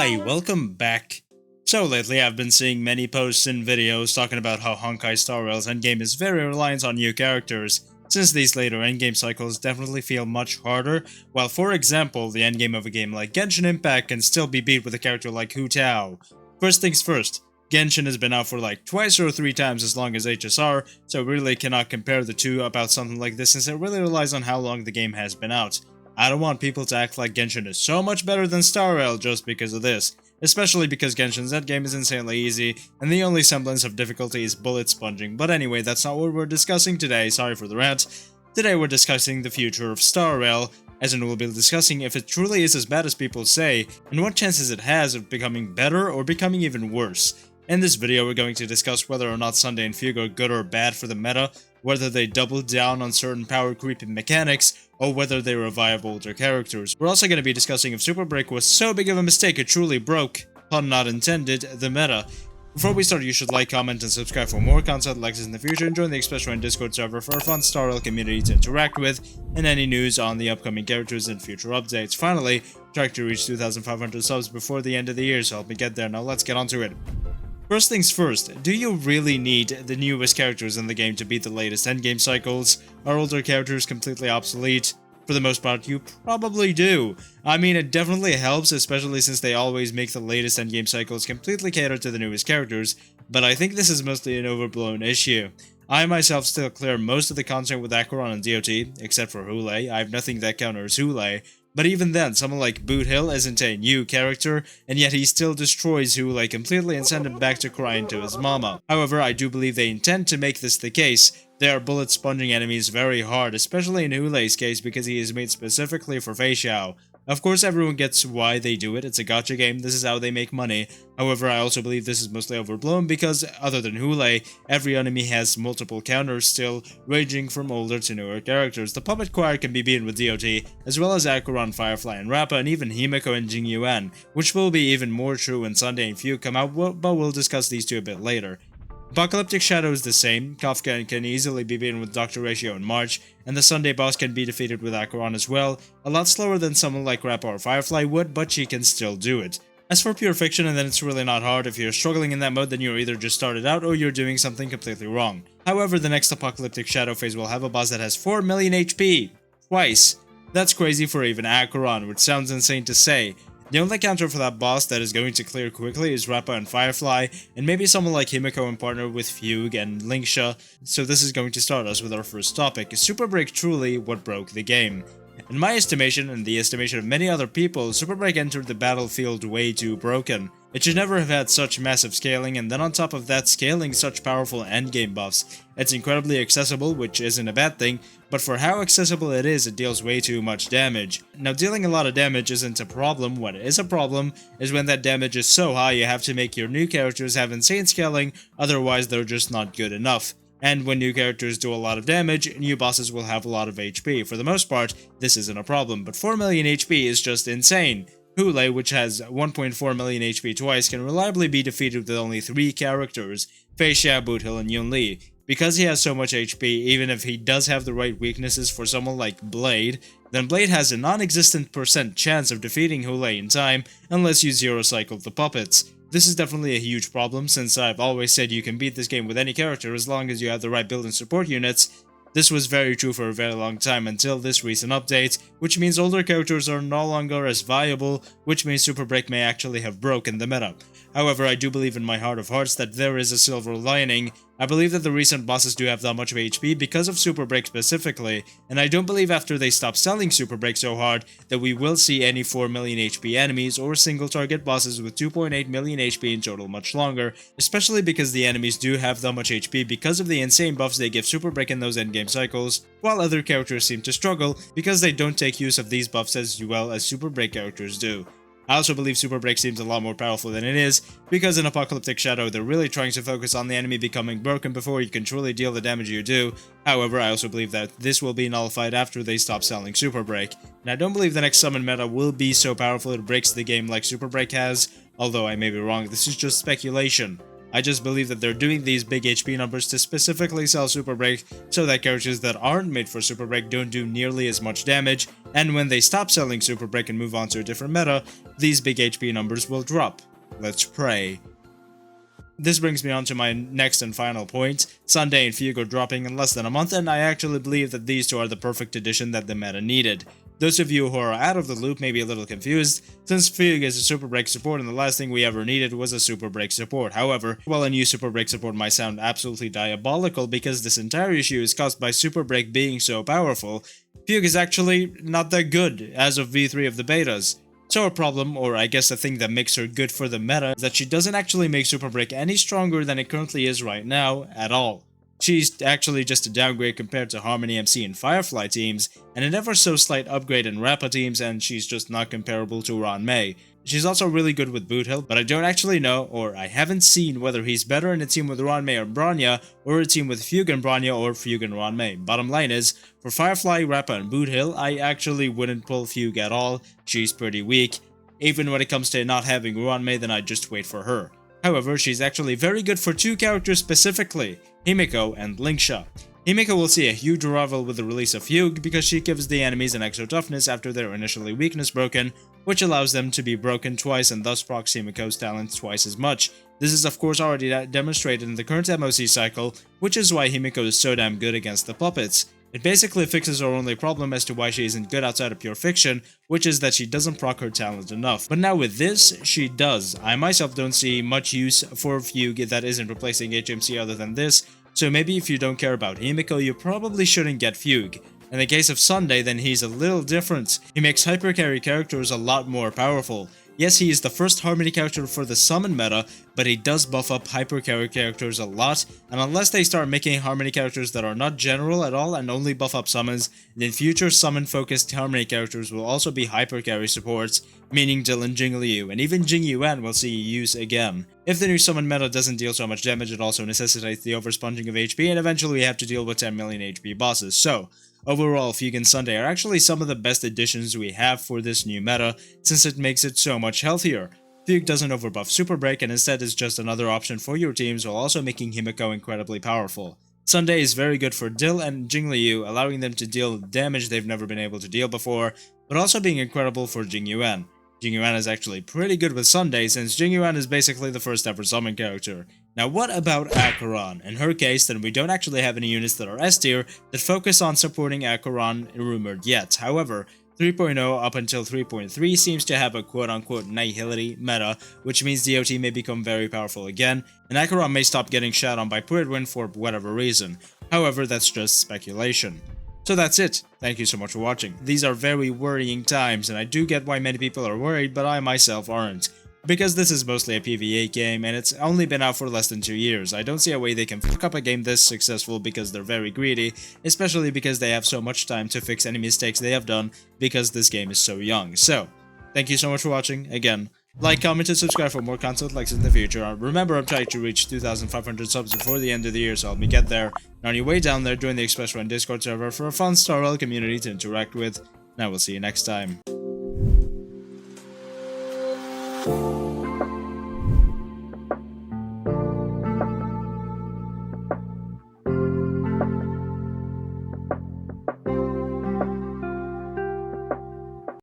Hi, welcome back. So lately I've been seeing many posts and videos talking about how Honkai Star Rail's endgame is very reliant on new characters, since these later endgame cycles definitely feel much harder, while for example, the endgame of a game like Genshin Impact can still be beat with a character like Hu Tao. First things first, Genshin has been out for like twice or three times as long as HSR, so really cannot compare the two about something like this since it really relies on how long the game has been out. I don't want people to act like Genshin is so much better than Star Rail just because of this, especially because Genshin's endgame is insanely easy, and the only semblance of difficulty is bullet sponging. But anyway, that's not what we're discussing today, sorry for the rant. Today we're discussing the future of Star Rail, as in we'll be discussing if it truly is as bad as people say, and what chances it has of becoming better or becoming even worse. In this video we're going to discuss whether or not Sunday and Fugue are good or bad for the meta, whether they double down on certain power creeping mechanics, or whether they revive older characters. We're also going to be discussing if Super Break was so big of a mistake it truly broke, pun not intended, the meta. Before we start, you should like, comment, and subscribe for more content like this in the future, and join the Express Train Discord server for a fun Star Rail community to interact with, and any news on the upcoming characters and future updates. Finally, try to reach 2,500 subs before the end of the year, so help me get there. Now let's get on to it. First things first, do you really need the newest characters in the game to beat the latest endgame cycles? Are older characters completely obsolete? For the most part, you probably do. I mean, it definitely helps, especially since they always make the latest endgame cycles completely cater to the newest characters, but I think this is mostly an overblown issue. I myself still clear most of the content with Acheron and DOT, except for Hule. I have nothing that counters Hule. But even then, someone like Boot Hill isn't a new character, and yet he still destroys Hule completely and sends him back to crying to his mama. However, I do believe they intend to make this the case. They are bullet sponging enemies very hard, especially in Hule's case because he is made specifically for Fei Xiao. Of course, everyone gets why they do it, it's a gacha game, this is how they make money. However, I also believe this is mostly overblown because, other than Hule, every enemy has multiple counters still, ranging from older to newer characters. The Puppet Choir can be beaten with DOT, as well as Acheron, Firefly, and Rappa, and even Himeko and Jing Yuan, which will be even more true when Sunday and Fugue come out, but we'll discuss these two a bit later. Apocalyptic Shadow is the same, Kafka can easily be beaten with Dr. Ratio and March, and the Sunday boss can be defeated with Acheron as well, a lot slower than someone like Rappa or Firefly would, but she can still do it. As for Pure Fiction, and then it's really not hard. If you're struggling in that mode, then you're either just started out or you're doing something completely wrong. However, the next Apocalyptic Shadow phase will have a boss that has 4 million HP. Twice. That's crazy for even Acheron, which sounds insane to say. The only counter for that boss that is going to clear quickly is Rappa and Firefly, and maybe someone like Himeko in partner with Fugue and Linksha, so this is going to start us with our first topic. Is Super Break truly what broke the game? In my estimation, and the estimation of many other people, Super Break entered the battlefield way too broken. It should never have had such massive scaling, and then on top of that, scaling such powerful endgame buffs. It's incredibly accessible, which isn't a bad thing, but for how accessible it deals way too much damage. Now, dealing a lot of damage isn't a problem. What is a problem is when that damage is so high you have to make your new characters have insane scaling, otherwise they're just not good enough. And when new characters do a lot of damage, new bosses will have a lot of HP. For the most part, this isn't a problem, but 4 million HP is just insane. Hule, which has 1.4 million HP twice, can reliably be defeated with only 3 characters, Fei Xiao, Boot Hill, and Yun Li. Because he has so much HP, even if he does have the right weaknesses for someone like Blade, then Blade has a non-existent % chance of defeating Hule in time, unless you zero-cycle the puppets. This is definitely a huge problem, since I've always said you can beat this game with any character as long as you have the right build and support units. This was very true for a very long time until this recent update, which means older characters are no longer as viable, which means Super Break may actually have broken the meta. However, I do believe in my heart of hearts that there is a silver lining. I believe that the recent bosses do have that much of HP because of Super Break specifically, and I don't believe after they stop selling Super Break so hard that we will see any 4 million HP enemies or single target bosses with 2.8 million HP in total much longer, especially because the enemies do have that much HP because of the insane buffs they give Super Break in those endgame cycles, while other characters seem to struggle because they don't take use of these buffs as well as Super Break characters do. I also believe Super Break seems a lot more powerful than it is, because in Apocalyptic Shadow they're really trying to focus on the enemy becoming broken before you can truly deal the damage you do. However, I also believe that this will be nullified after they stop selling Super Break. And I don't believe the next summon meta will be so powerful it breaks the game like Super Break has, although I may be wrong, this is just speculation. I just believe that they're doing these big HP numbers to specifically sell Super Break so that characters that aren't made for Super Break don't do nearly as much damage, and when they stop selling Super Break and move on to a different meta, these big HP numbers will drop. Let's pray. This brings me on to my next and final point. Sunday and Fugue are dropping in less than a month, and I actually believe that these two are the perfect addition that the meta needed. Those of you who are out of the loop may be a little confused, since Fugue is a Super Break support and the last thing we ever needed was a Super Break support. However, while a new Super Break support might sound absolutely diabolical because this entire issue is caused by Super Break being so powerful, Fugue is actually not that good as of V3 of the betas. So a problem, or I guess the thing that makes her good for the meta, is that she doesn't actually make Super Break any stronger than it currently is right now at all. She's actually just a downgrade compared to Harmony MC and Firefly teams, and an ever so slight upgrade in Rappa teams, and she's just not comparable to Ron May. She's also really good with Boot Hill, but I don't actually know, or I haven't seen whether he's better in a team with Ron May or Bronya, or a team with Fugue and Bronya or Fugue and Ron May. Bottom line is, for Firefly, Rappa, and Boot Hill, I actually wouldn't pull Fugue at all. She's pretty weak. Even when it comes to not having Ron May, then I'd just wait for her. However, she's actually very good for two characters specifically, Himiko and Linksha. Himiko will see a huge revival with the release of Fugue because she gives the enemies an extra toughness after their initially weakness broken, which allows them to be broken twice and thus procs Himiko's talent twice as much. This is of course already demonstrated in the current MOC cycle, which is why Himiko is so damn good against the puppets. It basically fixes our only problem as to why she isn't good outside of pure fiction, which is that she doesn't proc her talent enough. But now with this, she does. I myself don't see much use for Fugue that isn't replacing HMC other than this, so maybe if you don't care about Himiko, you probably shouldn't get Fugue. In the case of Sunday, then he's a little different. He makes hypercarry characters a lot more powerful. Yes, he is the first Harmony character for the summon meta, but he does buff up hypercarry characters a lot, and unless they start making Harmony characters that are not general at all and only buff up summons, then future summon-focused Harmony characters will also be hypercarry supports, meaning Dylan Jingliu, and even Jingyuan will see use again. If the new summon meta doesn't deal so much damage, it also necessitates the oversponging of HP, and eventually we have to deal with 10 million HP bosses, so overall, Fugue and Sunday are actually some of the best additions we have for this new meta, since it makes it so much healthier. Fugue doesn't overbuff Super Break and instead is just another option for your teams while also making Himiko incredibly powerful. Sunday is very good for Dill and Jingliu, allowing them to deal damage they've never been able to deal before, but also being incredible for Jingyuan. Jingyuan is actually pretty good with Sunday since Jingyuan is basically the first ever summon character. Now what about Acheron? In her case, then we don't actually have any units that are S tier that focus on supporting Acheron rumored yet. However, 3.0 up until 3.3 seems to have a quote-unquote nihility meta, which means DOT may become very powerful again, and Acheron may stop getting shat on by Pridwin for whatever reason. However, that's just speculation. So that's it. Thank you so much for watching. These are very worrying times, and I do get why many people are worried, but I myself aren't. Because this is mostly a PvE game, and it's only been out for less than 2 years, I don't see a way they can fuck up a game this successful because they're very greedy, especially because they have so much time to fix any mistakes they have done because this game is so young. So, thank you so much for watching. Again, like, comment, and subscribe for more content like this in the future. Remember, I'm trying to reach 2,500 subs before the end of the year, so help me get there. And on your way down there, join the Express Run Discord server for a fun Star Rail community to interact with. And I will see you next time.